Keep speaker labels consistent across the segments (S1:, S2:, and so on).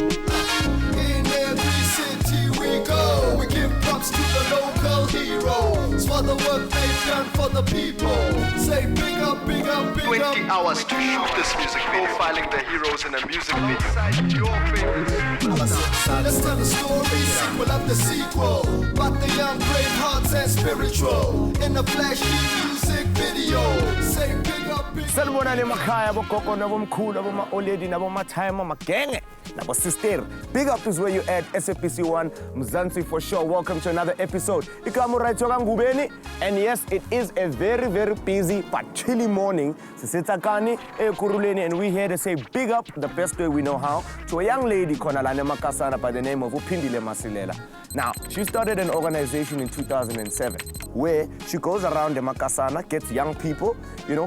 S1: In every city we go, we give props to the local heroes for the work they've done for the people. Say big up, big up, big
S2: 20
S1: up.
S2: hours to shoot this music video, profiling the heroes in a music video. Inside your favorite.
S1: Let's tell the story, sequel of the sequel. But the young brave hearts and spiritual in the flashy music video. Say big up, big up.
S3: Salmonani makhaya bogogo nabomkhulu aboma-oledi naboma-time amagenge nabo-sister. Big up is where you at SABC1 Mzansi Fo Sho. Welcome to another episode. Igama uraitwa kaNgubeni, and yes, it is a very, very busy but chilly morning. Sisitsakani ekuruleni, and we here to say big up the best way we know how to a young lady khona lana eMakasana by the name of Phindile Maselela. Now, she started an organization in 2007 where she goes around the Makasana, gets young people,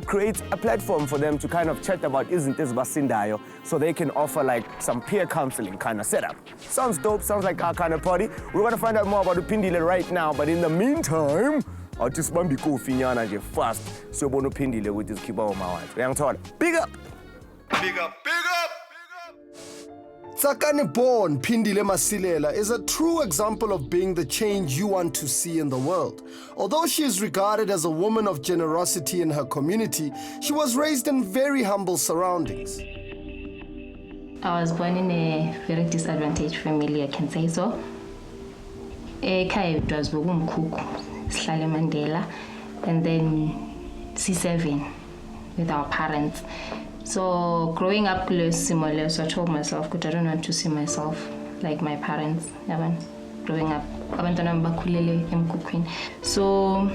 S3: creates a platform for them to kind of chat about isn't this basindayo, so they can offer like some peer counseling kind of setup. Sounds dope, sounds like our kind of party. We're going to find out more about Phindile right now, but in the meantime, I'll just be cool finyana nje fast. So bono Phindile with this keep on my wife. Big up!
S2: Big up, big up!
S1: Tsakani-born Phindile Maselela is a true example of being the change you want to see in the world. Although she is regarded as a woman of generosity in her community, she was raised in very humble surroundings.
S4: I was born in a very disadvantaged family, I can say so. Ekhaya it was Bogumkuku, Sihlale Mandela, and then C7 with our parents. So growing up similar, so I told myself, I don't want to see myself like my parents. Growing up, so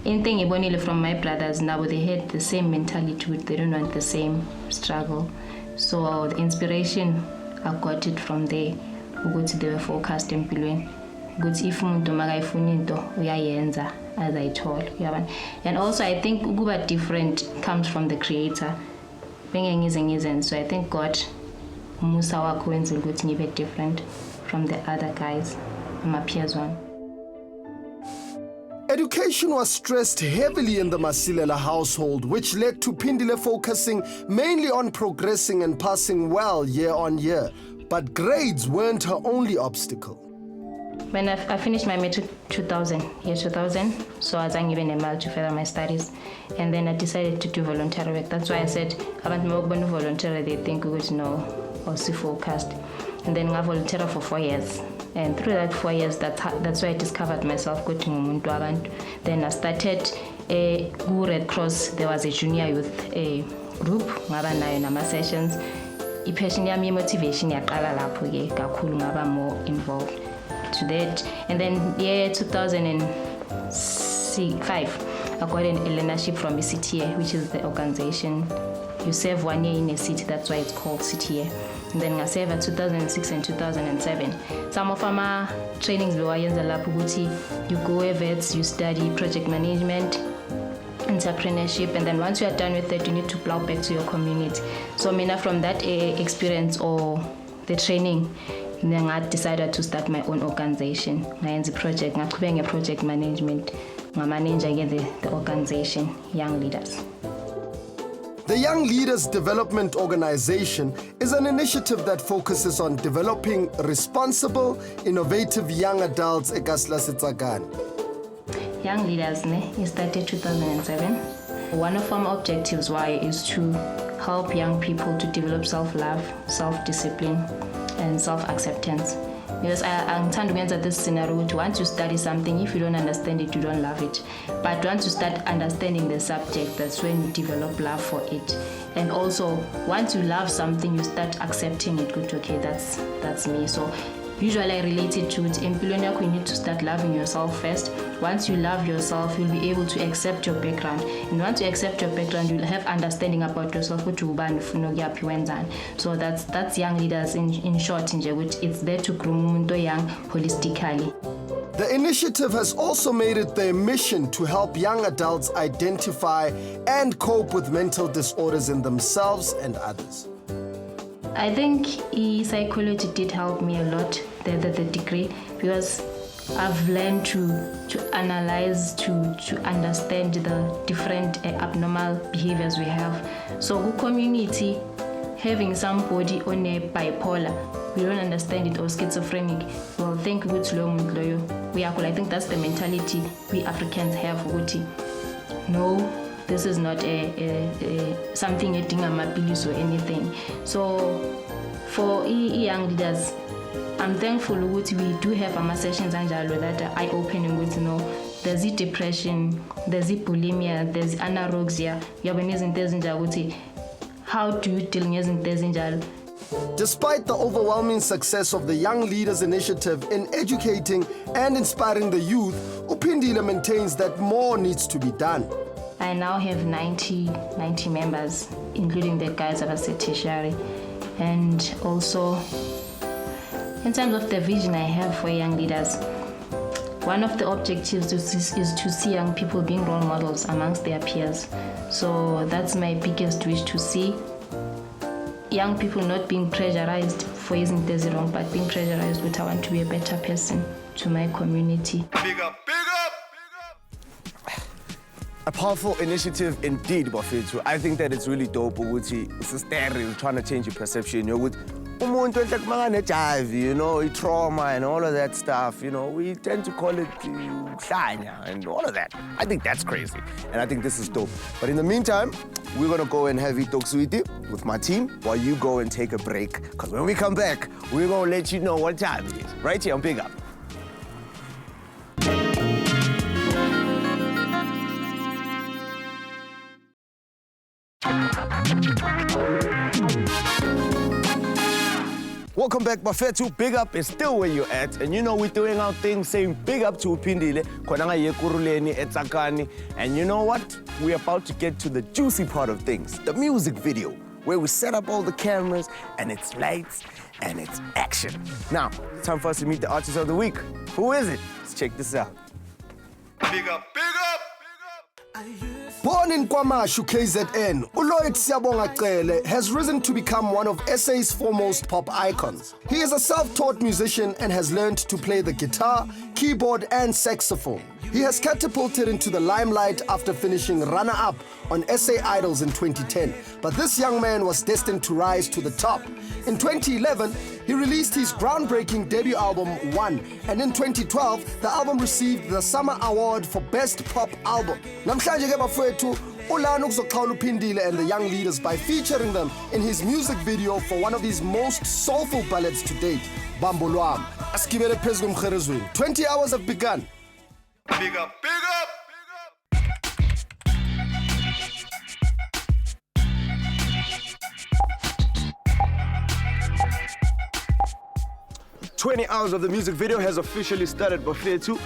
S4: in thing from my brothers now, they had the same mentality. They don't want the same struggle. So the inspiration, I got it from there. They were focused in Pilwen. If as I told. And also I think Uguba different comes from the creator. So I think God Musa wako wenza ukuthi ngibe different from the other guys, my peers one.
S1: Education was stressed heavily in the Maselela household, which led to Phindile focusing mainly on progressing and passing well year on year. But grades weren't her only obstacle.
S4: When I finished my Matric 2000, so I was given a mail to further my studies, and then I decided to do voluntary work. That's why I said, I want to do voluntary, they think we would know, or see focused. And then I volunteered for 4 years. And through that 4 years, that's why I discovered myself going to Mumuntu. Then I started a Red Cross. There was a junior youth group, ngaba sessions. Passion yami motivation yaqala lapho ke kakhulu ngaba more involved to that. And then year 2005, I got a learnership from CTA, which is the organization. You serve 1 year in a city, that's why it's called CTA. And then I served at 2006 and 2007. Some of our trainings were in the Lapuguti. You go events, you study project management, entrepreneurship, and then once you are done with it, you need to plow back to your community. So Mina, from that experience or the training, then I decided to start my own organization. I am the project, I'm doing a project management. I manage again the organization, Young Leaders.
S1: The Young Leaders Development Organization is an initiative that focuses on developing responsible, innovative young adults eKaSlasitsakani.
S4: Young Leaders it started 2007. One of our objectives is to help young people to develop self-love, self-discipline, and self-acceptance. Because I'm trying to enter this scenario, once you study something, if you don't understand it, you don't love it. But once you start understanding the subject, that's when you develop love for it. And also, once you love something, you start accepting it. Good, okay, that's me. So usually I relate it to it. In Pilonia, you need to start loving yourself first. Once you love yourself, you'll be able to accept your background. And once you accept your background, you'll have understanding about yourself. So that's Young Leaders in short. It's there to grow umuntu young holistically.
S1: The initiative has also made it their mission to help young adults identify and cope with mental disorders in themselves and others.
S4: I think psychology did help me a lot, the degree, because I've learned to analyze, to understand the different abnormal behaviors we have. So the community having somebody on a bipolar, we don't understand it, or schizophrenic, we'll think it's low. I think that's the mentality we Africans have. No, this is not something a or anything. So for young leaders, I'm thankful that we do have sessions that are eye-opening with, there's depression, there's bulimia, there's anorexia, how do you deal with this?
S1: Despite the overwhelming success of the Young Leaders Initiative in educating and inspiring the youth, Phindile maintains that more needs to be done.
S4: I now have 90 members, including the guys that are tertiary. And also, in terms of the vision I have for young leaders, one of the objectives is to see young people being role models amongst their peers. So that's my biggest wish, to see young people not being pressurized for using this wrong, but being pressurized with I want to be a better person to my community.
S2: Big up, big up, big up.
S3: A powerful initiative indeed, Bafethu. I think that it's really dope. It's a stereo trying to change your perception. With trauma and all of that stuff, we tend to call it hlanya and all of that. I think that's crazy, and I think this is dope. But in the meantime, we're gonna go and have Itoksuiti with my team while you go and take a break. Because when we come back, we're gonna let you know what time it is. Right here on Big Up. Welcome back, Bafethu. Big Up is still where you're at. And we're doing our thing saying big up to Phindile, and you know what? We're about to get to the juicy part of things, the music video, where we set up all the cameras and it's lights and it's action. Now, it's time for us to meet the artist of the week. Who is it? Let's check this out.
S2: Big up, big up.
S1: Born in Kwamashu, KZN, Lloyd Cele has risen to become one of SA's foremost pop icons. He is a self-taught musician and has learned to play the guitar, keyboard and saxophone. He has catapulted into the limelight after finishing runner-up on SA Idols in 2010. But this young man was destined to rise to the top. In 2011, he released his groundbreaking debut album, One, and in 2012, the album received the Summer Award for Best Pop Album. Namhlanje ke bafowethu, ulana ukuzoxhawula Phindile and the Young Leaders by featuring them in his music video for one of his most soulful ballads to date, Bambo Lwami. Asigibele phezu komkherezweni. 20 hours have begun.
S2: Big up, big up.
S3: 20 hours of the music video has officially started, Bafethu.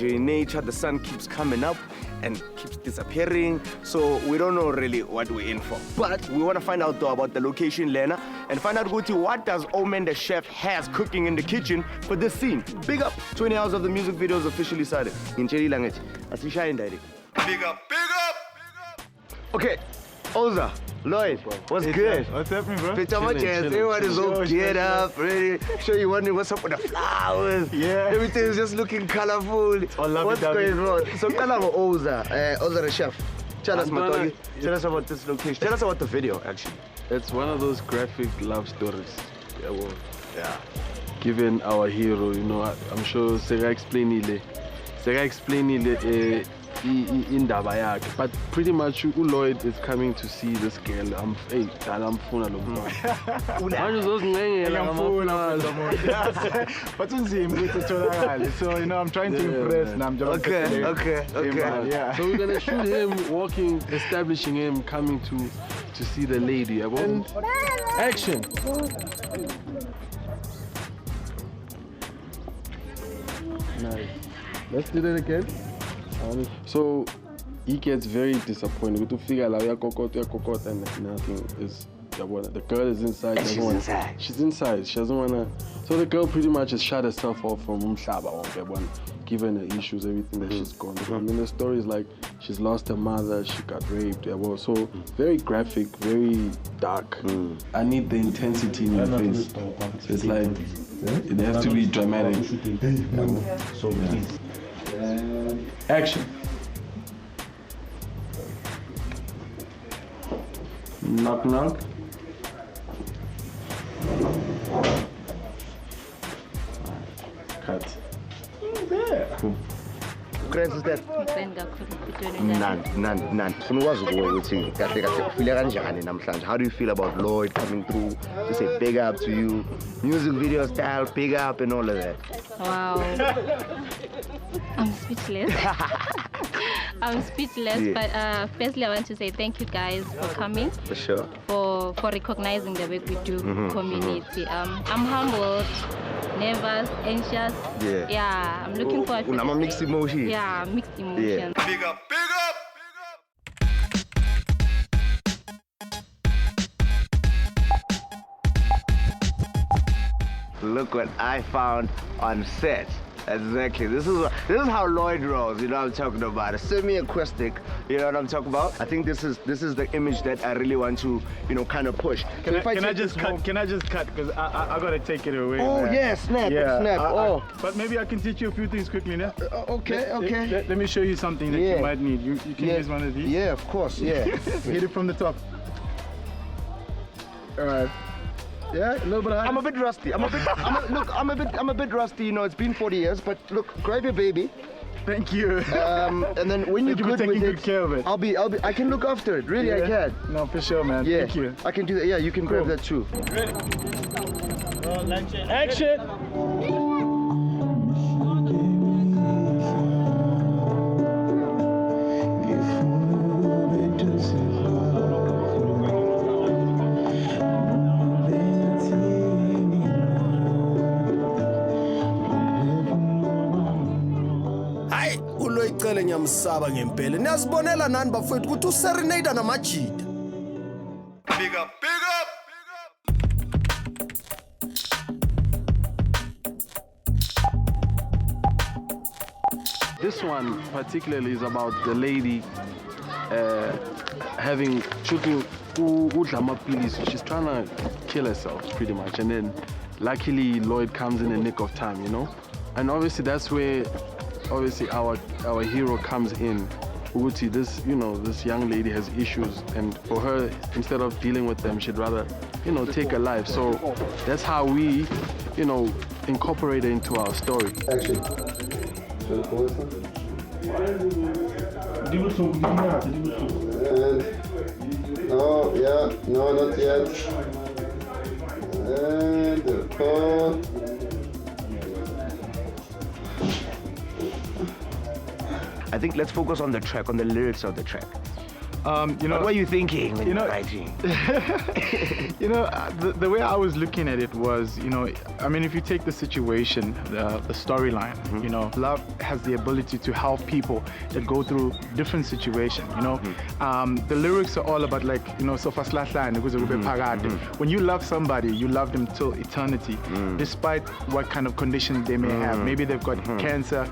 S3: In nature, the sun keeps coming up and keeps disappearing, so we don't know really what we're in for. But we want to find out though about the location, Lena, and find out what does Omen the chef has cooking in the kitchen for this scene. Big up! 20 hours of the music video is officially started. In Cheli language. Asisha direct.
S2: Big up, big up.
S3: Okay, Oza, Lloyd, what's good?
S5: What's happening, bro?
S3: Everyone is all geared up, ready. Sure, you're wondering what's up with the flowers.
S5: Yeah.
S3: Everything is just looking colorful. What's going on? So, tell us about Oza, Oza the chef. Tell us, Matoli. Tell us about this location. Tell us about the video, actually.
S5: It's one of those graphic love stories. Yeah. Given our hero, I'm sure Sega explained indaba yakhe, but pretty much Lloyd is coming to see this girl. Ngifuna lo mntwana. Manje uzozingcengela ngamafuna.
S6: But unzima ukuthi utholakale. So I'm trying to impress and I'm just
S3: Okay.
S6: Yeah.
S5: So we're gonna shoot him walking, establishing him coming to see the lady. And action. Nice. Let's do that again. So he gets very disappointed. To figure out and nothing is. The girl is inside. She's inside. She doesn't wanna. So the girl pretty much has shut herself off from Umhlaba, given the issues, everything that she's gone through. I mean, the story is like she's lost her mother, she got raped. So very graphic, very dark. I need the intensity in your face. It's like it has to be dramatic. So action. Knock knock.
S3: friends is that?
S7: Fan kakhulu.
S3: None. Funa ukwazi kuwe ukuthi kahle ufile kanjani namhlanje? How do you feel about Lloyd coming through? To say big up to you, music video style, big up and all of that.
S7: Wow. I'm speechless. I'm speechless,
S3: Yeah.
S7: but firstly I want to say thank you guys for coming.
S3: For sure.
S7: For recognizing the work we do, community. I'm humbled, nervous, anxious. Yeah, I'm looking forward to
S3: Unama mixed emotion.
S7: Yeah, mixed emotions.
S2: Big up, big up!
S3: Look what I found on set. Exactly. This is how Lloyd rolls. You know what I'm talking about. A semi-acoustic. You know what I'm talking about. I think this is the image that I really want to kind of push.
S6: Can I just cut? Can I just cut? Because I gotta take it away.
S3: Oh
S6: man.
S3: yeah, snap.
S6: But maybe I can teach you a few things quickly, no?
S3: Okay.
S6: Let me show you something that you might need. You can use one of these.
S3: Yeah, of course. Yeah.
S6: Hit it from the top. All right. Yeah, a little bit higher.
S3: I'm a bit rusty. I'm a bit rusty. You know, it's been 40 years. But look, grab your baby.
S6: Thank you.
S3: And then when you're
S6: Thank you for
S3: good
S6: taking
S3: with
S6: good care of it.
S3: I can look after it. Really, I can.
S6: No, for sure, man.
S3: Yeah.
S6: Thank you.
S3: I can do that. Yeah, you can grab that too.
S6: Action.
S1: Hayi, uLloyd Cele ngiyamsaba ngempela. Niyazibonela nani bafowethu ukuthi userenade namajida.
S2: Big up, big up!
S5: This one particularly is about the lady shooting udlamapilisi. She's trying to kill herself pretty much, and then luckily Lloyd comes in the nick of time, you know. And obviously that's where our hero comes in. Uguti, this young lady has issues, and for her, instead of dealing with them, she'd rather take her life. So that's how we incorporate it into our story.
S8: Action. No, not yet. And record.
S3: I think let's focus on the track, on the lyrics of the track.
S6: What
S3: were you thinking when you were writing?
S6: The way I was looking at it was, if you take the situation, the storyline, love has the ability to help people that go through different situations, The lyrics are all about when you love somebody, you love them till eternity, despite what kind of conditions they may have. Maybe they've got cancer,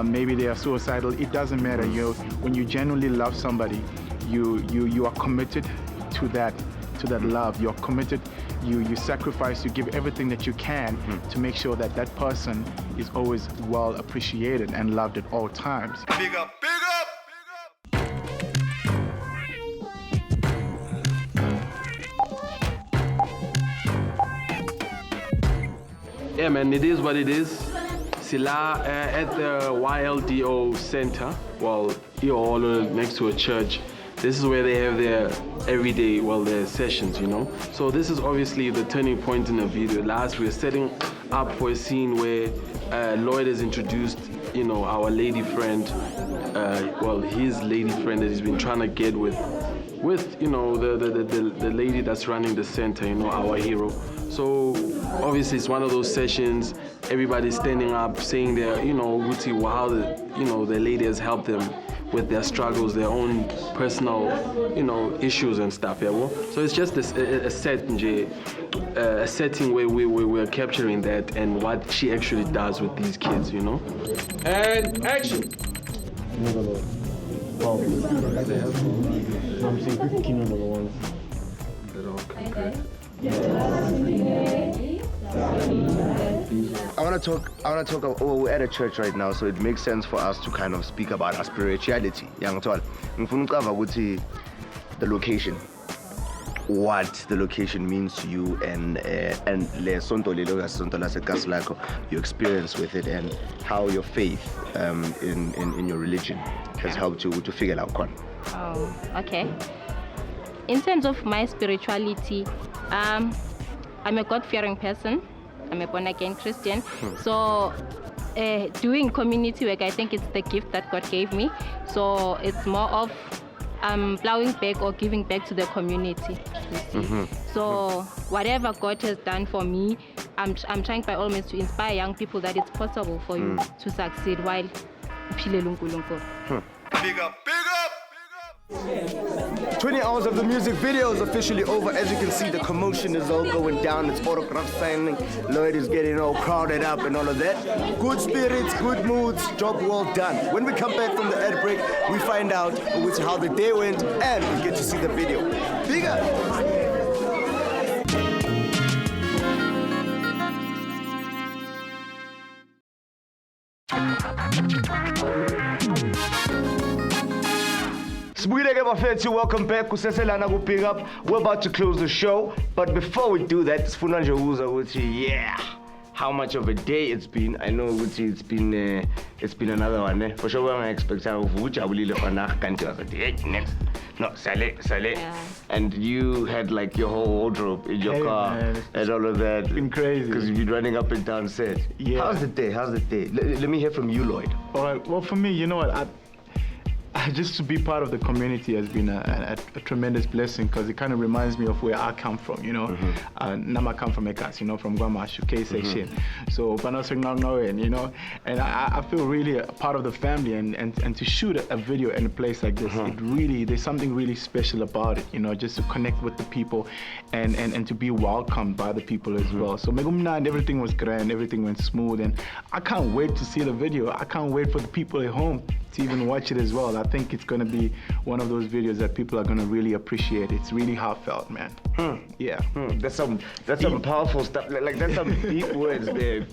S6: maybe they are suicidal. It doesn't matter. When you genuinely love somebody, you are committed to that love. You're committed, you sacrifice, you give everything that you can to make sure that person is always well appreciated and loved at all times.
S2: Big up, big up!
S5: Yeah, man, it is what it is. Sila at the YLDO Center, all next to a church. This is where they have their everyday, their sessions, So this is obviously the turning point in the video. Last, we're setting up for a scene where Lloyd has introduced, our lady friend, his lady friend that he's been trying to get with the lady that's running the center, our hero. So obviously it's one of those sessions, everybody's standing up saying their, how the lady has helped them with their struggles, their own personal, issues and stuff. Yeah, so it's just a setting where we're capturing that and what she actually does with these kids, And action.
S9: I'm saying 15 on the ones that are concrete.
S3: I want to talk. We're at a church right now, so it makes sense for us to kind of speak about our spirituality. The location.
S10: what the location means to you and le sonto lelo ga sonto la sekasi lakho, your experience with it and how your faith in your religion has helped you to figure out con.
S7: Oh, okay. In terms of my spirituality, I'm a God-fearing person. I'm a born-again Christian. So doing community work, I think it's the gift that God gave me. So it's more of plowing back or giving back to the community. You see? So whatever God has done for me, I'm trying by all means to inspire young people that it's possible for you to succeed while uphile uNkulunkulu.
S2: Big up, big up!
S3: 20 hours of the music video is officially over. As you can see, the commotion is all going down. It's autograph signing. Lloyd is getting all crowded up and all of that. Good spirits, good moods, job well done. When we come back from the ad break, we find out how the day went and we get to see the video. Big up! Welcome back. Big Up. We're about to close the show, but before we do that, how much of a day it's been. I know it's been another one. For sure, I expect next. No, Sale.
S7: Yeah.
S3: And you had like your whole wardrobe in your car and all of that.
S6: It's been crazy.
S3: Because you've been running up and down set.
S6: Yeah.
S3: How's the day? Let me hear from you, Lloyd.
S6: All right. Well, for me, you know what? Just to be part of the community has been a tremendous blessing because it kind of reminds me of where I come from, you know. Nama come from Ekas, you know, from Guamashu, K section. So, you know, and I feel really a part of the family and to shoot a video in a place like this, there's something really special about it, you know, just to connect with the people and to be welcomed by the people as well. So, and everything was grand, everything went smooth, and I can't wait to see the video. I can't wait for the people at home to even watch it as well. I think it's going to be one of those videos that people are going to really appreciate. It's really heartfelt, man. Yeah.
S3: That's some powerful stuff. Like that's some deep words there.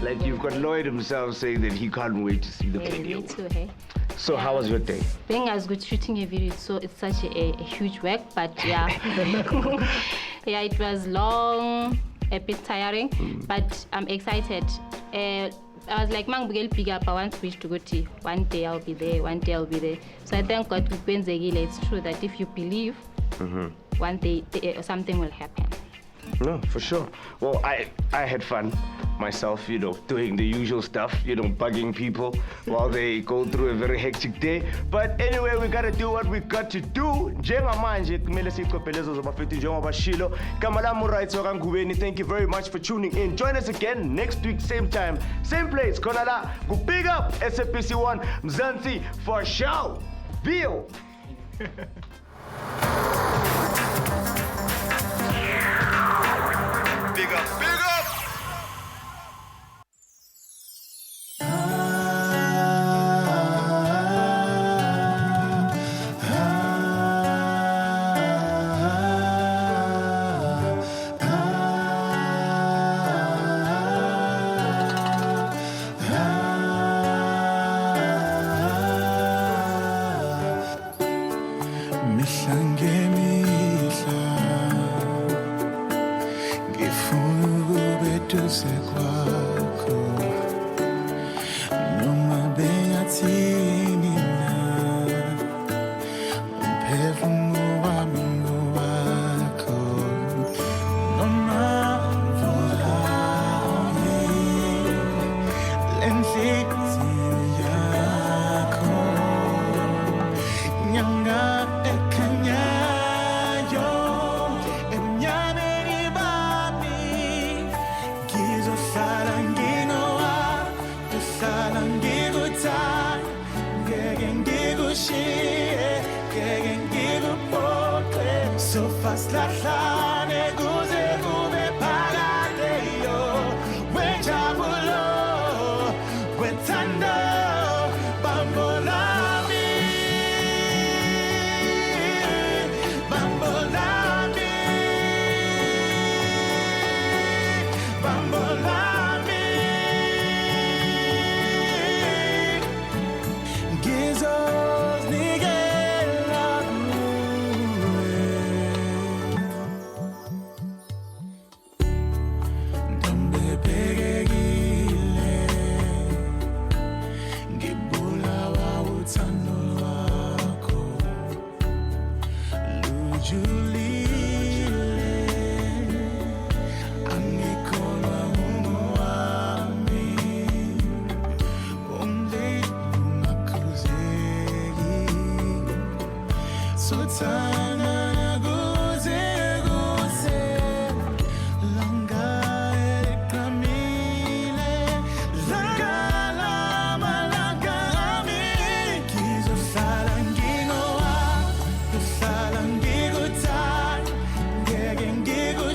S3: Like you've got Lloyd himself saying that he can't wait to see the video.
S7: Me too, hey.
S3: So how was your day?
S7: Being as good shooting a video, so it's such a huge work, but yeah. Yeah, it was long, a bit tiring, but I'm excited. I was like, Big Up, I want to wish to go to one day I'll be there. So I thank God it's true that if you believe, one day something will happen.
S3: No, for sure. Well, I had fun myself, you know, doing the usual stuff, you know, bugging people while they go through a very hectic day. But anyway, we gotta do what we got to do. Thank you very much for tuning in. Join us again next week, same time, same place. Konala, go big up SABC1 Mzansi Fo Sho. View.
S2: Big up, big up!
S11: Gizo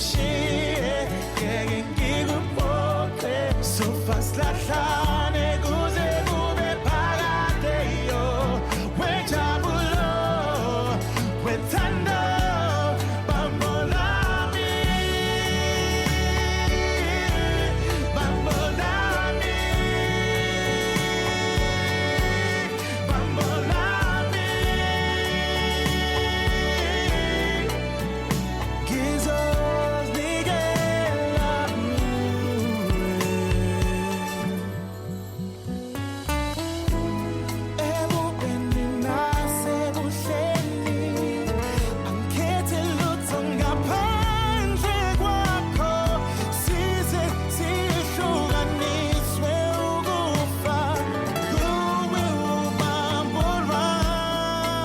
S11: ngikushiye ngeke ngikuphoxe so fast lahlane kuze kube phakade yo wejabulo wethando bambolami bambolami bambolami ngizoznikela ebubeni nasebuhleni angikhethe lutho ngaphandle kwakho size sihlukaniswe ukufa kuwe ubambo lwami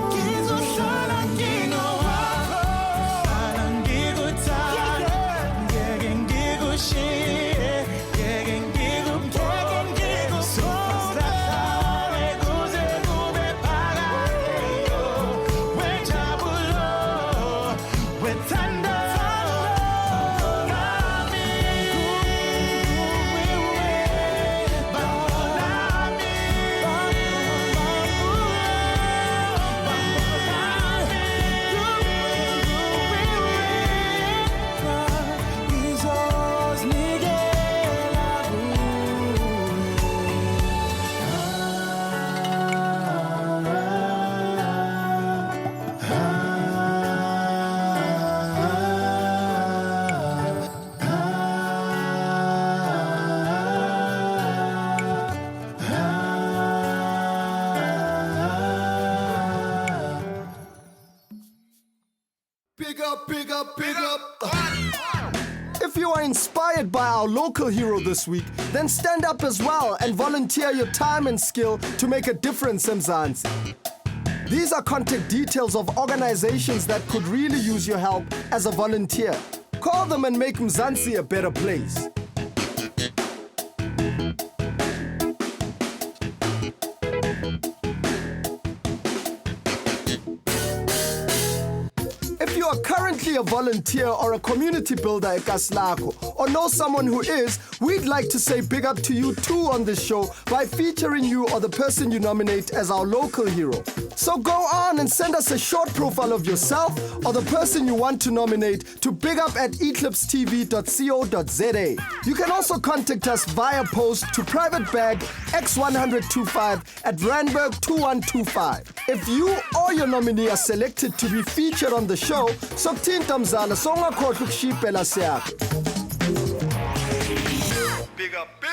S11: ngizohlala ngingowakho hlala ngikuthanda ngeke ngikushiye ngeke ngikuphoxe sohlahlane kuze kube phakade yo wejabulo wethando bambolami bambolami
S1: Big up, big up, big up. If you are inspired by our local hero this week, then stand up as well and volunteer your time and skill to make a difference in Mzansi. These are contact details of organizations that could really use your help as a volunteer. Call them and make Mzansi a better place. If you are currently a volunteer or a community builder at Kaslako, or know someone who is, we'd like to say big up to you too on this show by featuring you or the person you nominate as our local hero. So go on and send us a short profile of yourself or the person you want to nominate to bigup@eclipsetv.co.za. You can also contact us via post to private bag X10025 at Randburg 2125. If you or your nominee are selected to be featured on the show, sokuthinta mzala songakhohlwa ukushiyela siyakho.
S2: Big up, big